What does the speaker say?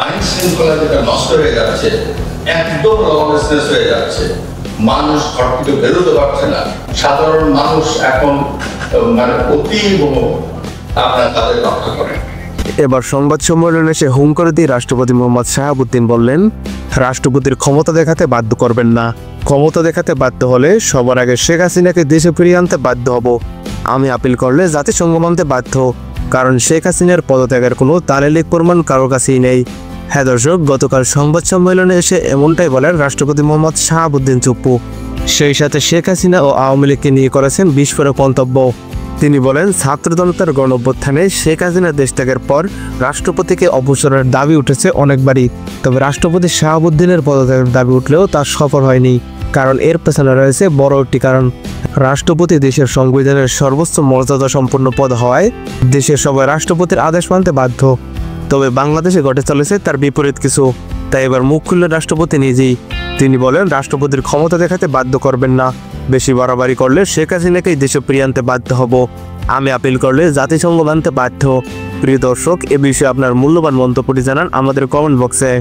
আইন শৃঙ্খলা যেটা নষ্ট হয়ে যাচ্ছে, একদম লবলেসনেস হয়ে যাচ্ছে, মানুষ ঘর থেকে বেরোতে পারছে না, সাধারণ মানুষ এখন মানে অতীব আপনার তাদের রক্ষা করেন। এবার সংবাদ সম্মেলনে এসে হুঙ্কার দিয়ে রাষ্ট্রপতি মোহাম্মদ শাহাবুদ্দিন বললেন, রাষ্ট্রপতির ক্ষমতা দেখাতে বাধ্য করবেন না। ক্ষমতা দেখাতে বাধ্য হলে সবার আগে শেখ হাসিনাকে দেশে ফিরিয়ে আনতে বাধ্য হব। আমি আপিল করলে জাতিসংঘ মানতে বাধ্য, কারণ শেখ হাসিনার পদত্যাগের কোনো তালেলিক প্রমাণ কারোর কাছেই নেই। হ্যাঁ দর্শক, গতকাল সংবাদ সম্মেলনে এসে এমনটাই বলেন রাষ্ট্রপতি মোহাম্মদ শাহাবুদ্দিন চুপ্পু। সেই সাথে শেখ হাসিনা ও আওয়ামী লীগকে নিয়ে করেছেন বিস্ফোরক মন্তব্য। তিনি বলেন, ছাত্র জনতার গণঅভ্যুত্থানে শেখ হাসিনা দেশ ত্যাগের পর রাষ্ট্রপতিকে অবসরের দাবি উঠেছে অনেকবারই, তবে রাষ্ট্রপতি শাহাবুদ্দিনের পদত্যাগের দাবি উঠলেও তা সফল হয়নি। কারণ এর পেছনে রয়েছে বড় একটি কারণ। রাষ্ট্রপতি দেশের সংবিধানের সর্বোচ্চ মর্যাদা সম্পন্ন পদ হওয়ায় দেশের সবাই রাষ্ট্রপতির আদেশ মানতে বাধ্য। তবে বাংলাদেশে ঘটে চলেছে তার বিপরীত কিছু। তাই এবার মুখ খুললেন রাষ্ট্রপতি নিজেই। তিনি বলেন, রাষ্ট্রপতির ক্ষমতা দেখাতে বাধ্য করবেন না। বেশি বাড়াবাড়ি করলে শেখ হাসিনাকেই দেশে ফিরিয়ে আনতে বাধ্য হব। আমি আপিল করলে জাতিসংঘ মানতে বাধ্য। প্রিয় দর্শক, এ বিষয়ে আপনার মূল্যবান মন্তব্যটি জানান আমাদের কমেন্ট বক্সে।